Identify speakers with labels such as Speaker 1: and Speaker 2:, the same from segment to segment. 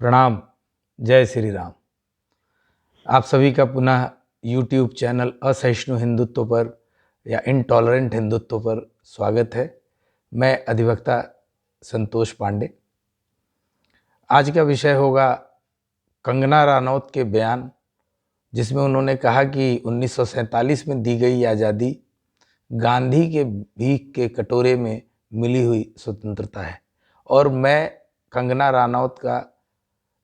Speaker 1: प्रणाम। जय श्री राम। आप सभी का पुनः YouTube चैनल असहिष्णु हिंदुत्व पर या इनटॉलरेंट हिंदुत्व पर स्वागत है। मैं अधिवक्ता संतोष पांडे। आज का विषय होगा कंगना रनौत के बयान, जिसमें उन्होंने कहा कि 1947 में दी गई आज़ादी गांधी के भीख के कटोरे में मिली हुई स्वतंत्रता है और मैं कंगना रनौत का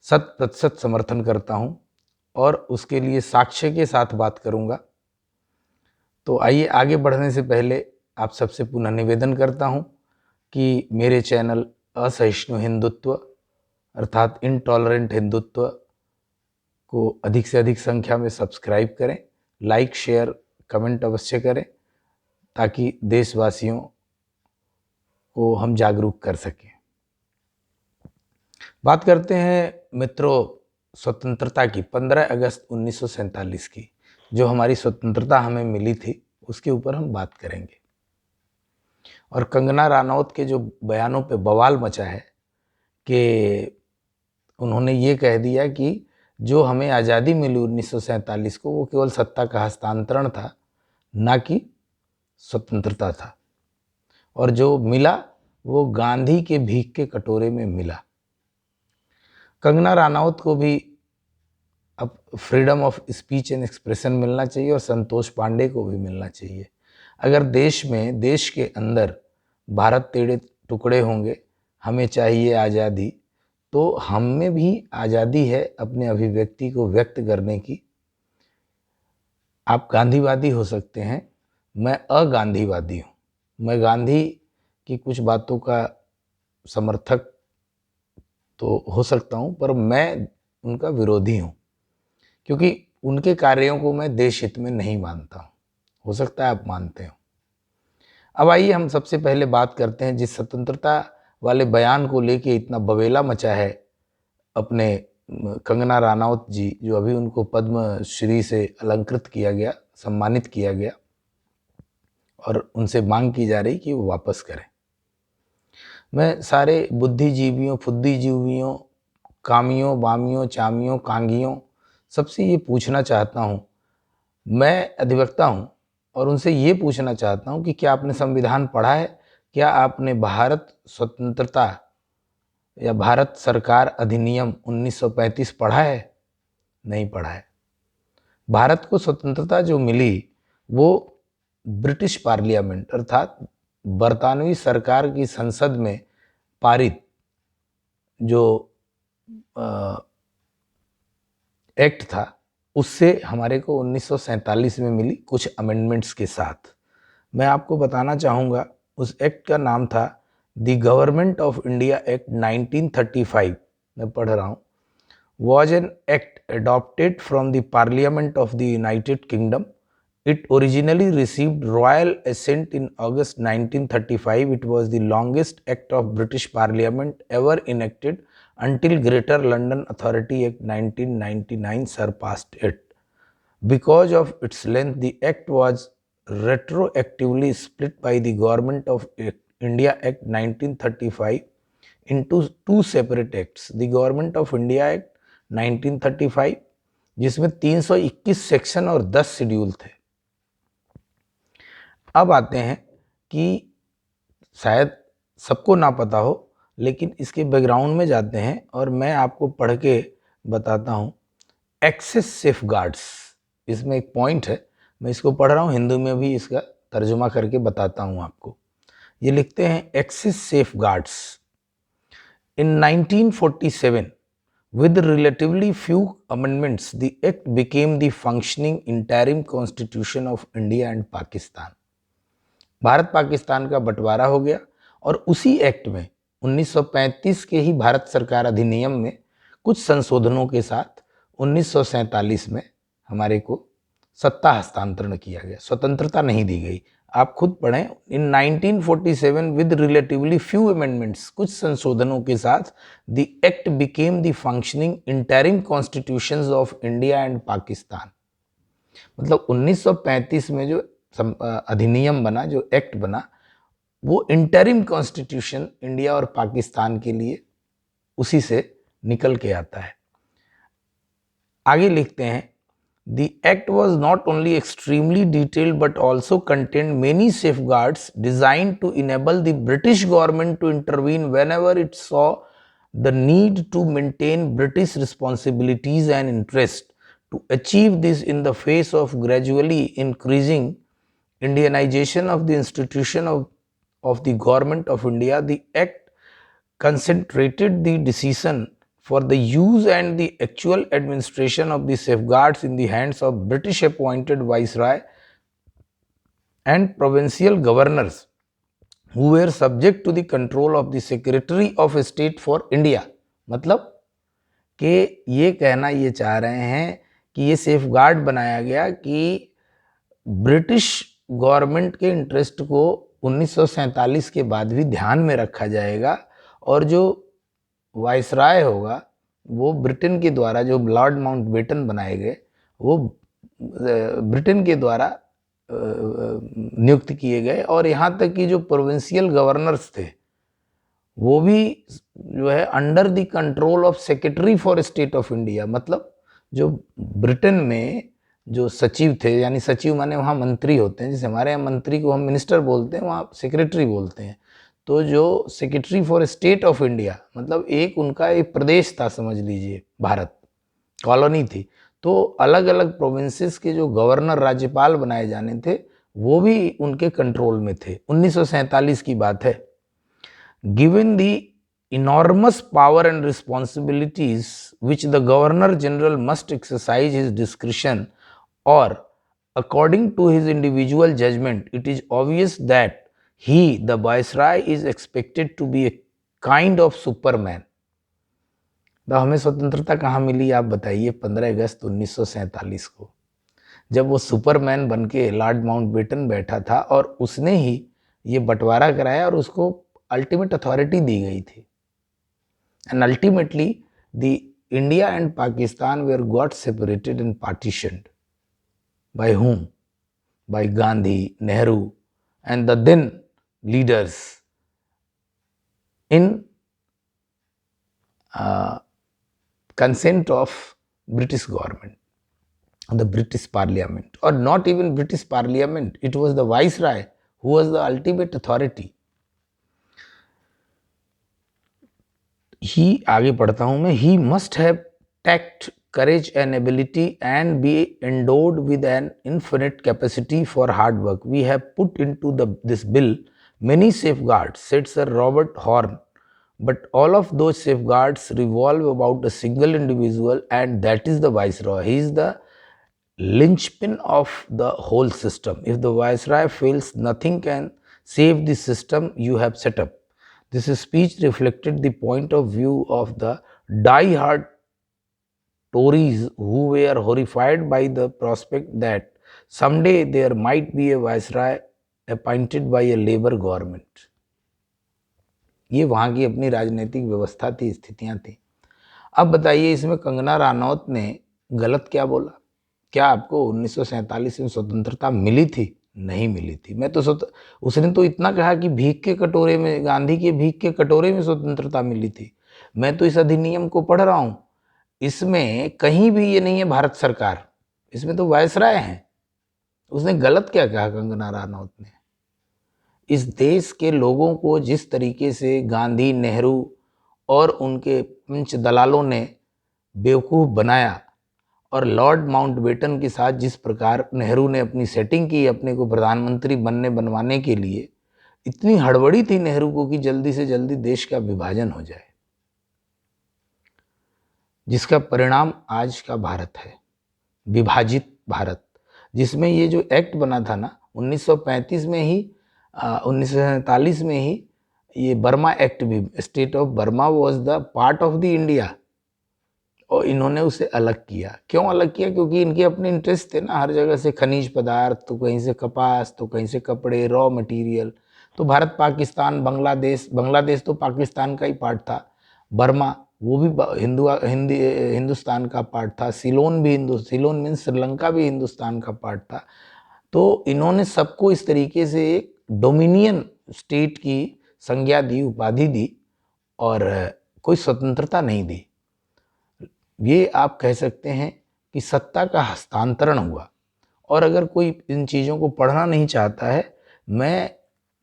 Speaker 1: 100% समर्थन करता हूं और उसके लिए साक्ष्य के साथ बात करूंगा। तो आइए, आगे बढ़ने से पहले आप सबसे पुनः निवेदन करता हूं कि मेरे चैनल असहिष्णु हिंदुत्व अर्थात इनटॉलरेंट हिंदुत्व को अधिक से अधिक संख्या में सब्सक्राइब करें, लाइक शेयर कमेंट अवश्य करें ताकि देशवासियों को हम जागरूक कर सकें। बात करते हैं मित्रों स्वतंत्रता की। 15 अगस्त 1947 की जो हमारी स्वतंत्रता हमें मिली थी, उसके ऊपर हम बात करेंगे। और कंगना रनौत के जो बयानों पे बवाल मचा है कि उन्होंने ये कह दिया कि जो हमें आज़ादी मिली 1947 को, वो केवल सत्ता का हस्तांतरण था, ना कि स्वतंत्रता था, और जो मिला वो गांधी के भीख के कटोरे में मिला। कंगना रनौत को भी अब freedom of speech and expression मिलना चाहिए और संतोष पांडे को भी मिलना चाहिए। अगर देश में, देश के अंदर भारत तेरे टुकड़े होंगे, हमें चाहिए आज़ादी, तो हम में भी आज़ादी है अपने अभिव्यक्ति को व्यक्त करने की। आप गांधीवादी हो सकते हैं, मैं अगांधीवादी हूँ। मैं गांधी की कुछ बातों का समर्थक तो हो सकता हूँ, पर मैं उनका विरोधी हूँ, क्योंकि उनके कार्यों को मैं देश हित में नहीं मानता हूँ। हो सकता है आप मानते हो। अब आइए हम सबसे पहले बात करते हैं जिस स्वतंत्रता वाले बयान को लेके इतना बवेला मचा है अपने कंगना रनौत जी, जो अभी उनको पद्म श्री से अलंकृत किया गया, सम्मानित किया गया, और उनसे मांग की जा रही कि वो वापस करें। मैं सारे बुद्धिजीवियों, फुद्दीजीवियों, कामियों, बामियों, चामियों, कांगियों सबसे ये पूछना चाहता हूँ, मैं अधिवक्ता हूँ और उनसे ये पूछना चाहता हूँ कि क्या आपने संविधान पढ़ा है? क्या आपने भारत स्वतंत्रता या भारत सरकार अधिनियम 1935 पढ़ा है? नहीं पढ़ा है। भारत को स्वतंत्रता जो मिली वो ब्रिटिश पार्लियामेंट अर्थात बरतानवी सरकार की संसद में पारित जो एक्ट था, उससे हमारे को 1947 में मिली, कुछ अमेंडमेंट्स के साथ। मैं आपको बताना चाहूँगा, उस एक्ट का नाम था the government of India act 1935। मैं पढ़ रहा हूँ। was an act adopted from the Parliament of the United Kingdom. It originally received royal assent in August 1935. It was the longest act of British Parliament ever enacted until Greater London Authority Act 1999 surpassed it. Because of its length, the act was retroactively split by the Government of India Act 1935 into two separate acts. The Government of India Act 1935, जिसमें 321 section और 10 schedule थे। अब आते हैं कि शायद सबको ना पता हो, लेकिन इसके बैकग्राउंड में जाते हैं और मैं आपको पढ़ के बताता हूँ। एक्सेस सेफगार्ड्स, इसमें एक पॉइंट है, मैं इसको पढ़ रहा हूँ, हिंदी में भी इसका तर्जुमा करके बताता हूँ आपको। ये लिखते हैं access safeguards. In 1947, with relatively few amendments, the act became the functioning interim constitution of India and Pakistan. Bharat Pakistan का बंटवारा हो गया और उसी एक्ट में 1935 के ही भारत सरकार अधिनियम में कुछ संशोधनों के साथ 1947 में हमारे को सत्ता हस्तांतरण किया गया, स्वतंत्रता नहीं दी गई। आप खुद पढ़ें। इन 1947 विद रिलेटिवली फ्यू अमेंडमेंट्स, कुछ संशोधनों के साथ, the act became the functioning interim constitutions of India and Pakistan. मतलब 1935 में जो अधिनियम बना, जो एक्ट बना, वो इंटरिम कॉन्स्टिट्यूशन इंडिया और पाकिस्तान के लिए उसी से निकल के आता है। आगे लिखते हैं, The act was not only extremely detailed but also contained many safeguards designed to enable the British government to intervene whenever it saw the need to maintain British responsibilities and interest. To achieve this in the face of gradually increasing Indianization of the institution of the government of India, the act concentrated the decision for the use and the actual administration of the safeguards in the hands of British appointed viceroy and provincial governors who were subject to the control of the Secretary of State for India। मतलब कि ये कहना ये चाह रहे हैं कि ये सेफगार्ड बनाया गया कि ब्रिटिश गवर्नमेंट के इंटरेस्ट को 1947 के बाद भी ध्यान में रखा जाएगा और जो वाइसराय होगा वो ब्रिटेन के द्वारा, जो लॉर्ड माउंटबेटन बनाए गए वो ब्रिटेन के द्वारा नियुक्त किए गए, और यहाँ तक कि जो प्रोविंशियल गवर्नर्स थे वो भी जो है under the control of secretary for state of India. मतलब जो ब्रिटेन में जो सचिव थे, यानी सचिव माने वहाँ मंत्री होते हैं, जैसे हमारे यहाँ मंत्री को हम मिनिस्टर बोलते हैं, वहाँ सेक्रेटरी बोलते हैं। तो जो secretary for state of India मतलब एक उनका एक प्रदेश था, समझ लीजिए भारत कॉलोनी थी, तो अलग अलग प्रोविंसेस के जो गवर्नर राज्यपाल बनाए जाने थे वो भी उनके कंट्रोल में थे। 1947 की बात है। Given the enormous power and responsibilities which the governor general must exercise his discretion or according to his individual judgment, it is obvious that he, the viceroy, is expected to be a kind of superman। तो हमें स्वतंत्रता कहाँ मिली आप बताइए? 15 अगस्त 1947 को, जब वो Superman बन के लॉर्ड माउंटबेटन बैठा था और उसने ही ये बंटवारा कराया और उसको अल्टीमेट अथॉरिटी दी गई थी। And ultimately, the India and Pakistan were got separated and partitioned. By whom? By Gandhi, Nehru, and the then leaders in consent of British government, the British Parliament, or not even British Parliament. It was the Viceroy who was the ultimate authority. ही आगे पढ़ता हूं मैं। He must have tact, courage and ability and be endowed with an infinite capacity for hard work. We have put into this bill many safeguards, said Sir Robert Horne, but all of those safeguards revolve about a single individual, and that is the Viceroy. He is the linchpin of the whole system. If the Viceroy fails, nothing can save the system you have set up. This speech reflected the point of view of the die-hard Tories who were horrified by the prospect that someday there might be a Viceroy appointed by a Labour government। ये वहाँ की अपनी राजनीतिक व्यवस्था थी, स्थितियाँ थी। अब बताइए इसमें कंगना रनौत ने गलत क्या बोला? क्या आपको 1947 में स्वतंत्रता मिली थी? नहीं मिली थी। मैं तो उसने तो इतना कहा कि भीख के कटोरे में, गांधी के भीख के कटोरे में स्वतंत्रता मिली थी। मैं तो इस अधिनियम को पढ़ रहा हूँ, इसमें कहीं भी ये नहीं है भारत सरकार, इसमें तो वायसराय हैं। उसने गलत क्या कहा कंगना रनौत ने? इस देश के लोगों को जिस तरीके से गांधी, नेहरू और उनके पंच दलालों ने बेवकूफ़ बनाया और लॉर्ड माउंटबेटन के साथ जिस प्रकार नेहरू ने अपनी सेटिंग की अपने को प्रधानमंत्री बनवाने के लिए, इतनी हड़बड़ी थी नेहरू को कि जल्दी से जल्दी देश का विभाजन हो जाए, जिसका परिणाम आज का भारत है, विभाजित भारत। जिसमें ये जो एक्ट बना था ना 1935 में ही, 1947 में ही ये बर्मा एक्ट भी, state of Burma was the part of the India, और इन्होंने उसे अलग किया। क्यों अलग किया? क्योंकि इनके अपने इंटरेस्ट थे ना, हर जगह से खनिज पदार्थ, तो कहीं से कपास, तो कहीं से कपड़े, रॉ मटेरियल। तो भारत, पाकिस्तान, बांग्लादेश तो पाकिस्तान का ही पार्ट था, बर्मा वो भी हिंदुस्तान का पार्ट था, सिलोन मीन्स श्रीलंका भी हिंदुस्तान का पार्ट था। तो इन्होंने सबको इस तरीके से एक डोमिनियन स्टेट की संज्ञा दी, उपाधि दी, और कोई स्वतंत्रता नहीं दी। ये आप कह सकते हैं कि सत्ता का हस्तांतरण हुआ। और अगर कोई इन चीज़ों को पढ़ना नहीं चाहता है, मैं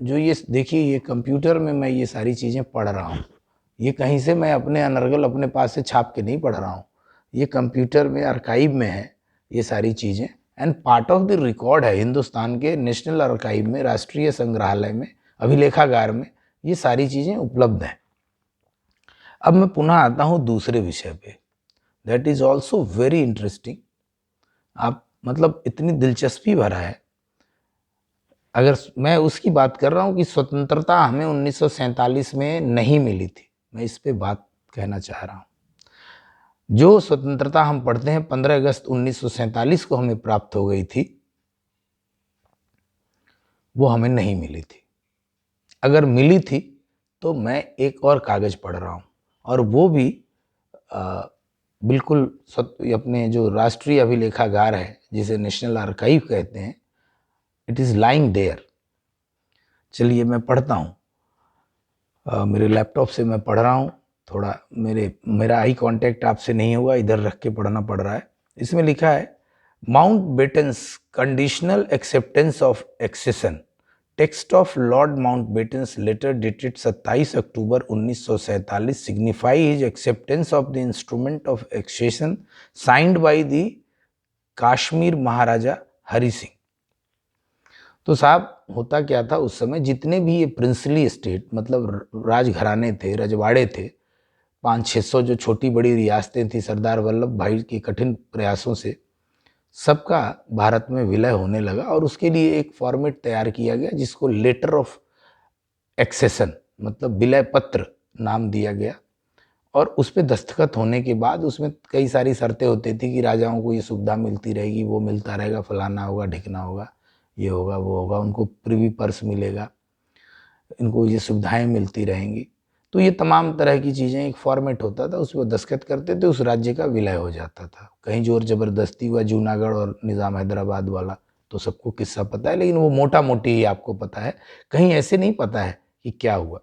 Speaker 1: जो ये देखिए, ये कंप्यूटर में मैं ये सारी चीज़ें पढ़ रहा हूँ, ये कहीं से मैं अपने अनर्गल अपने पास से छाप के नहीं पढ़ रहा हूँ, ये कंप्यूटर में आर्काइव में है ये सारी चीज़ें, and part of the record है हिंदुस्तान के नेशनल आर्काइव में, राष्ट्रीय संग्रहालय में, अभिलेखागार में ये सारी चीज़ें उपलब्ध हैं। अब मैं पुनः आता हूँ दूसरे विषय पे, that is also very interesting. आप मतलब इतनी दिलचस्पी भरा है। अगर मैं उसकी बात कर रहा हूँ कि स्वतंत्रता हमें 1947 में नहीं मिली थी, मैं इस पे बात कहना चाह रहा हूँ। जो स्वतंत्रता हम पढ़ते हैं 15 अगस्त 1947 को हमें प्राप्त हो गई थी, वो हमें नहीं मिली थी। अगर मिली थी तो मैं एक और कागज़ पढ़ रहा हूँ, और वो भी बिल्कुल अपने जो राष्ट्रीय अभिलेखागार है, जिसे नेशनल आर्काइव कहते हैं, इट इज़ लाइंग देयर। चलिए मैं पढ़ता हूँ। मेरे लैपटॉप से मैं पढ़ रहा हूँ, थोड़ा मेरा आई कांटेक्ट आपसे नहीं होगा, इधर रख के पढ़ना पड़ रहा है। इसमें लिखा है, Mountbatten's conditional acceptance of accession. Text of Lord Mountbatten's letter dated 27 October 1947 signify his acceptance of the instrument of accession signed by the Kashmir Maharaja Hari Singh. तो साहब होता क्या था उस समय, जितने भी ये प्रिंसली स्टेट मतलब राजघराने थे, रजवाड़े थे, 500-600 जो छोटी बड़ी रियासतें थी, सरदार वल्लभ भाई के कठिन प्रयासों से सबका भारत में विलय होने लगा, और उसके लिए एक फॉर्मेट तैयार किया गया जिसको लेटर ऑफ एक्सेशन मतलब विलय पत्र नाम दिया गया। और उस पर दस्तखत होने के बाद उसमें कई सारी शर्तें होती थी कि राजाओं को ये सुविधा मिलती रहेगी, वो मिलता रहेगा, फलाना होगा, ढिकना होगा, ये होगा, वो होगा, उनको प्रिवी पर्स मिलेगा, इनको ये सुविधाएं मिलती रहेंगी। तो ये तमाम तरह की चीज़ें, एक फॉर्मेट होता था, उस पर दस्तखत करते थे, उस राज्य का विलय हो जाता था। कहीं जोर जबरदस्ती हुआ, जूनागढ़ और निज़ाम हैदराबाद वाला तो सबको किस्सा पता है, लेकिन वो मोटा मोटी ही आपको पता है, कहीं ऐसे नहीं पता है कि क्या हुआ।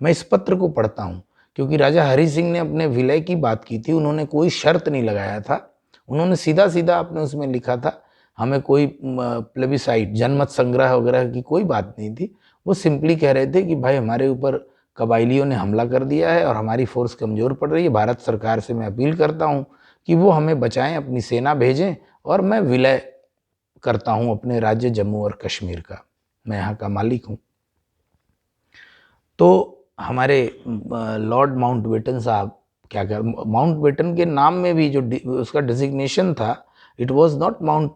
Speaker 1: मैं इस पत्र को पढ़ता हूँ क्योंकि राजा हरि सिंह ने अपने विलय की बात की थी, उन्होंने कोई शर्त नहीं लगाया था, उन्होंने सीधा सीधा अपने उसमें लिखा था, हमें कोई प्लेबिसाइट जनमत संग्रह वगैरह की कोई बात नहीं थी। वो सिंपली कह रहे थे कि भाई हमारे ऊपर कबाइलियों ने हमला कर दिया है और हमारी फोर्स कमज़ोर पड़ रही है, भारत सरकार से मैं अपील करता हूँ कि वो हमें बचाएं, अपनी सेना भेजें, और मैं विलय करता हूँ अपने राज्य जम्मू और कश्मीर का, मैं यहाँ का मालिक हूँ। तो हमारे लॉर्ड माउंटबेटन साहब क्या कर, माउंटबेटन के नाम में भी जो उसका डिजिग्नेशन था, it was not mount,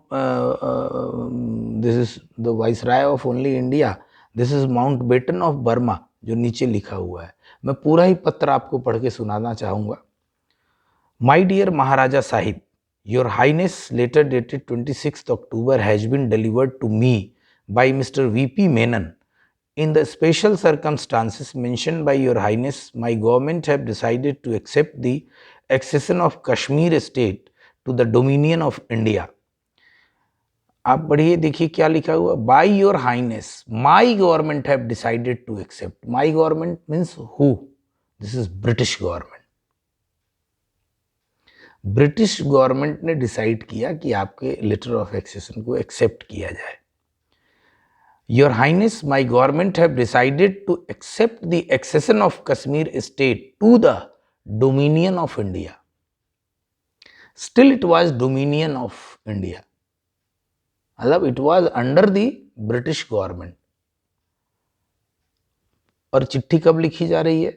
Speaker 1: this is the viceroy of only India, this is Mountbatten of Burma, जो नीचे लिखा हुआ है। मैं पूरा ही पत्र आपको पढ़ के सुनाना चाहूँगा। My dear Maharaja Sahib, your highness letter dated 26 October has been delivered to me by mister VP Menon. In the special circumstances mentioned by Your Highness, my government have decided to accept the accession of Kashmir state to the dominion of India. आप पढ़िए, देखिए क्या लिखा हुआ, by your highness my government have decided to accept. My government means who? This is British government. British government ने decide किया कि आपके लेटर ऑफ एक्सेशन को एक्सेप्ट किया जाए। Your Highness, my government have decided to accept the accession of Kashmir state to the dominion of India. Still it was dominion of India. मतलब it was under the British government. और चिट्ठी कब लिखी जा रही है?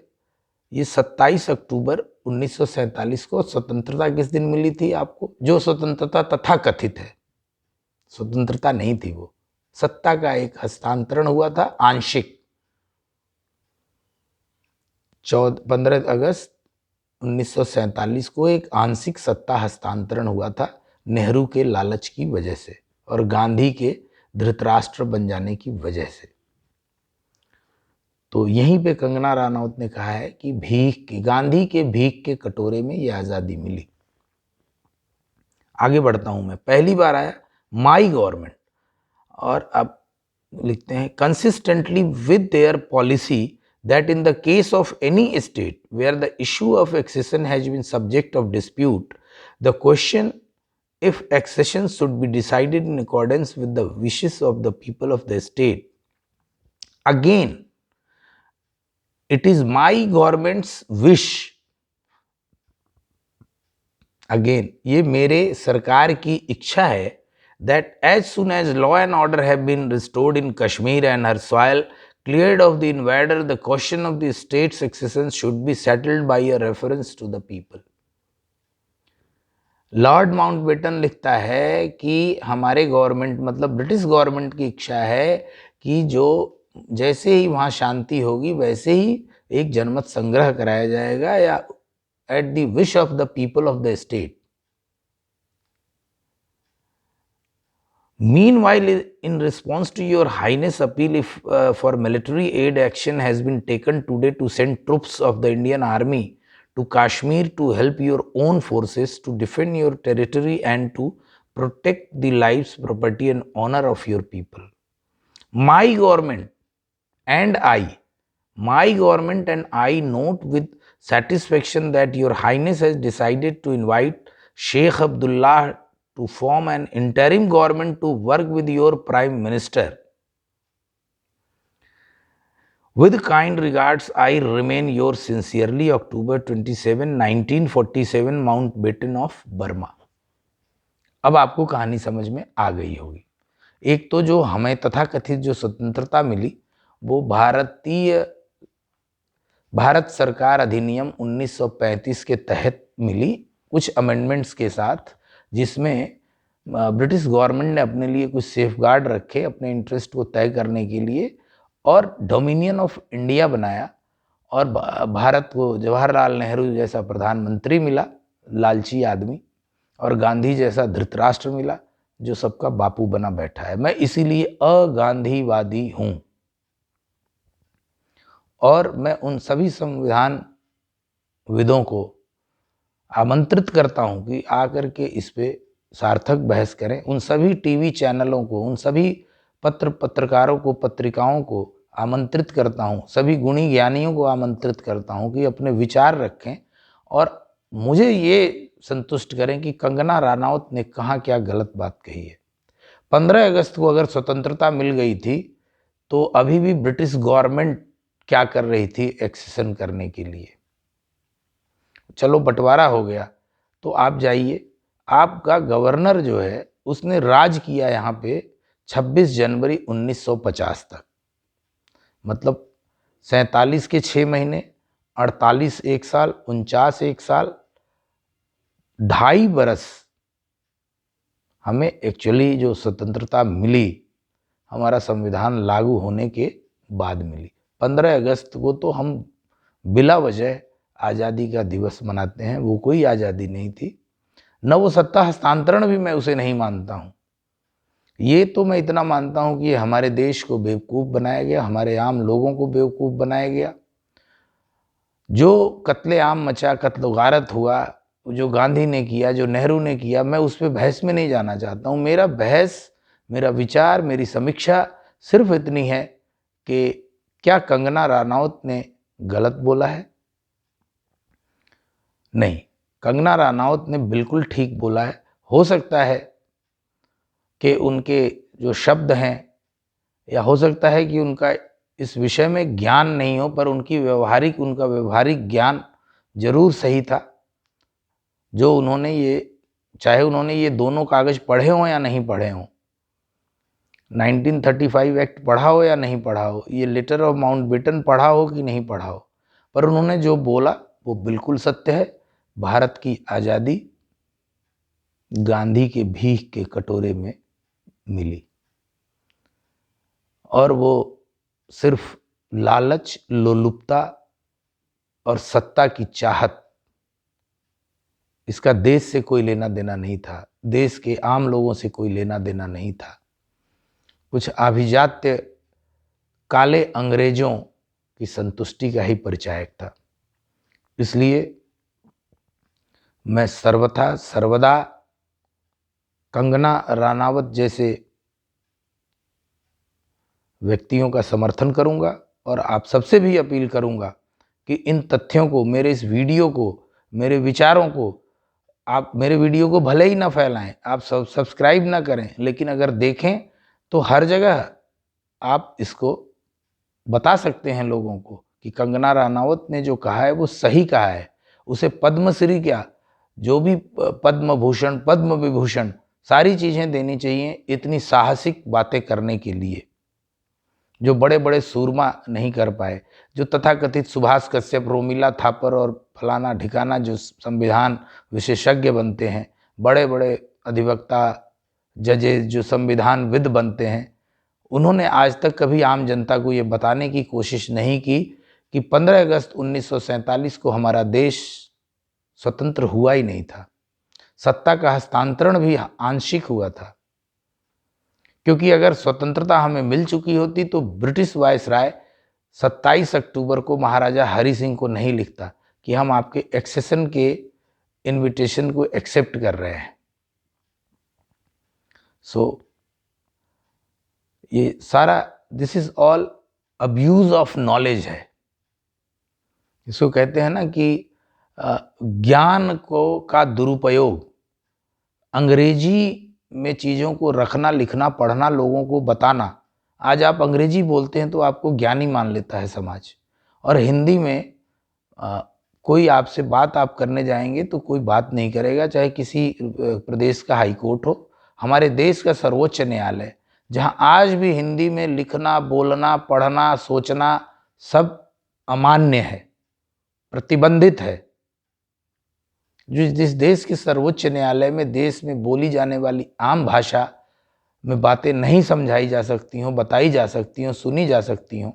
Speaker 1: ये 27 अक्टूबर 1947 को। स्वतंत्रता किस दिन मिली थी आपको? जो स्वतंत्रता तथाकथित है, स्वतंत्रता नहीं थी वो, सत्ता का एक हस्तांतरण हुआ था आंशिक। 15 अगस्त 1947 को एक आंशिक सत्ता हस्तांतरण हुआ था, नेहरू के लालच की वजह से और गांधी के धृतराष्ट्र बन जाने की वजह से। तो यहीं पे कंगना रानौत ने कहा है कि गांधी के भीख के कटोरे में ये आज़ादी मिली। आगे बढ़ता हूं मैं। पहली बार आया माई गवर्नमेंट, और अब लिखते हैं, consistently with their policy that in the case of any state where the issue of accession has been subject of dispute, the question if accession should be decided in accordance with the wishes of the people of the state. Again, it is my government's wish, again ये मेरे सरकार की इच्छा है, that as soon as law and order have been restored in Kashmir and her soil cleared of the invader, the question of the state's accession should be settled by a reference to the people. Lord Mountbatten लिखता है कि हमारे government मतलब British government की इच्छा है कि जो जैसे ही वहाँ शांति होगी वैसे ही एक जनमत संग्रह कराया जाएगा या at the wish of the people of the state. Meanwhile, in response to your highness appeal if for military aid, action has been taken today to send troops of the Indian army to Kashmir to help your own forces to defend your territory and to protect the lives, property and honor of your people. My government and I note with satisfaction that your highness has decided to invite Sheikh Abdullah to form an interim government to work with your prime minister. With kind regards, I remain yours sincerely, October 27, 1947, Mountbatten of Burma. अब आपको कहानी समझ में आ गई होगी। एक तो जो हमें तथाकथित जो स्वतंत्रता मिली वो भारत सरकार अधिनियम 1935 के तहत मिली, कुछ अमेंडमेंट्स के साथ, जिसमें ब्रिटिश गवर्नमेंट ने अपने लिए कुछ सेफगार्ड रखे अपने इंटरेस्ट को तय करने के लिए और डोमिनियन ऑफ इंडिया बनाया। और भारत को जवाहरलाल नेहरू जैसा प्रधानमंत्री मिला, लालची आदमी, और गांधी जैसा धृतराष्ट्र मिला जो सबका बापू बना बैठा है। मैं इसीलिए अगांधीवादी हूँ और मैं उन सभी संविधान विदों को आमंत्रित करता हूं कि आकर के इस पे सार्थक बहस करें। उन सभी टीवी चैनलों को, उन सभी पत्रकारों को, पत्रिकाओं को आमंत्रित करता हूं, सभी गुणी ज्ञानियों को आमंत्रित करता हूं कि अपने विचार रखें और मुझे ये संतुष्ट करें कि कंगना रनौत ने कहाँ क्या गलत बात कही है। 15 अगस्त को अगर स्वतंत्रता मिल गई थी तो अभी भी ब्रिटिश गवर्नमेंट क्या कर रही थी एक्सेशन करने के लिए। चलो बंटवारा हो गया तो आप जाइए, आपका गवर्नर जो है उसने राज किया यहाँ पे 26 जनवरी 1950 तक, मतलब 47 के 6 महीने, 48 एक साल, 49 एक साल, 2.5 बरस हमें एक्चुअली जो स्वतंत्रता मिली हमारा संविधान लागू होने के बाद मिली। 15 अगस्त को तो हम बिला वजह आज़ादी का दिवस मनाते हैं, वो कोई आज़ादी नहीं थी। न वो सत्ता हस्तांतरण भी मैं उसे नहीं मानता हूँ। ये तो मैं इतना मानता हूँ कि हमारे देश को बेवकूफ़ बनाया गया, हमारे आम लोगों को बेवकूफ़ बनाया गया। जो कत्लेआम मचा, कत्ल गारत हुआ, जो गांधी ने किया, जो नेहरू ने किया, मैं उस पर बहस में नहीं जाना चाहता हूँ। मेरा बहस, मेरा विचार, मेरी समीक्षा सिर्फ इतनी है कि क्या कंगना रनौत ने गलत बोला है? नहीं, कंगना रनौत ने बिल्कुल ठीक बोला है। हो सकता है कि उनके जो शब्द हैं या हो सकता है कि उनका इस विषय में ज्ञान नहीं हो, पर उनका व्यवहारिक ज्ञान जरूर सही था। जो उन्होंने चाहे उन्होंने ये दोनों कागज पढ़े हों या नहीं पढ़े हों, 1935 एक्ट पढ़ा हो या नहीं पढ़ा हो, ये लेटर ऑफ माउंटबेटन पढ़ा हो कि नहीं पढ़ा हो, पर उन्होंने जो बोला वो बिल्कुल सत्य है। भारत की आज़ादी गांधी के भीख के कटोरे में मिली और वो सिर्फ लालच, लोलुपता और सत्ता की चाहत, इसका देश से कोई लेना देना नहीं था, देश के आम लोगों से कोई लेना देना नहीं था। कुछ आभिजात्य काले अंग्रेजों की संतुष्टि का ही परिचायक था। इसलिए मैं सर्वदा कंगना रनौत जैसे व्यक्तियों का समर्थन करूंगा और आप सबसे भी अपील करूंगा कि इन तथ्यों को, मेरे इस वीडियो को, मेरे विचारों को, आप मेरे वीडियो को भले ही ना फैलाएं, आप सब्सक्राइब ना करें, लेकिन अगर देखें तो हर जगह आप इसको बता सकते हैं लोगों को कि कंगना रनावत ने जो कहा है वो सही कहा है। उसे पद्मश्री क्या, जो भी पद्म भूषण, पद्म विभूषण, सारी चीज़ें देनी चाहिए इतनी साहसिक बातें करने के लिए, जो बड़े बड़े सूरमा नहीं कर पाए, जो तथाकथित सुभाष कश्यप, रोमिला थापर और फलाना ठिकाना जो संविधान विशेषज्ञ बनते हैं, बड़े बड़े अधिवक्ता, जजेस जो संविधान विद बनते हैं, उन्होंने आज तक कभी आम जनता को ये बताने की कोशिश नहीं की कि 15 अगस्त 1947 को हमारा देश स्वतंत्र हुआ ही नहीं था। सत्ता का हस्तांतरण भी आंशिक हुआ था, क्योंकि अगर स्वतंत्रता हमें मिल चुकी होती तो ब्रिटिश वायसराय 27 अक्टूबर को महाराजा हरि सिंह को नहीं लिखता कि हम आपके एक्सेशन के इनविटेशन को एक्सेप्ट कर रहे हैं। ये सारा, this is all abuse of knowledge है। इसको कहते हैं ना कि ज्ञान को का दुरुपयोग, अंग्रेजी में चीज़ों को रखना, लिखना, पढ़ना, लोगों को बताना। आज आप अंग्रेजी बोलते हैं तो आपको ज्ञानी मान लेता है समाज, और हिंदी में कोई आपसे बात आप करने जाएंगे तो कोई बात नहीं करेगा, चाहे किसी प्रदेश का हाई कोर्ट हो, हमारे देश का सर्वोच्च न्यायालय, जहां आज भी हिंदी में लिखना, बोलना, पढ़ना, सोचना सब अमान्य है, प्रतिबंधित है। जिस देश के सर्वोच्च न्यायालय में देश में बोली जाने वाली आम भाषा में बातें नहीं समझाई जा सकती हों, बताई जा सकती हों, सुनी जा सकती हों,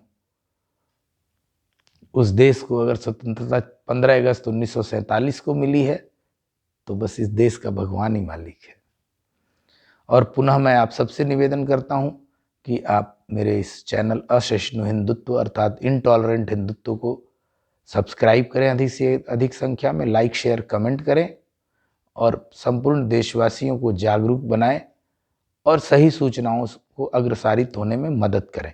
Speaker 1: उस देश को अगर स्वतंत्रता 15 अगस्त 1947 को मिली है तो बस इस देश का भगवान ही मालिक है। और पुनः मैं आप सबसे निवेदन करता हूं कि आप मेरे इस चैनल असहिष्णु हिंदुत्व अर्थात इनटॉलरेंट हिंदुत्व को सब्सक्राइब करें, अधिक से अधिक संख्या में लाइक, शेयर, कमेंट करें और संपूर्ण देशवासियों को जागरूक बनाएं और सही सूचनाओं को अग्रसारित होने में मदद करें।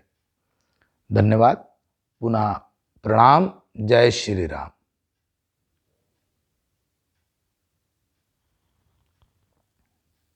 Speaker 1: धन्यवाद, पुनः प्रणाम, जय श्री राम।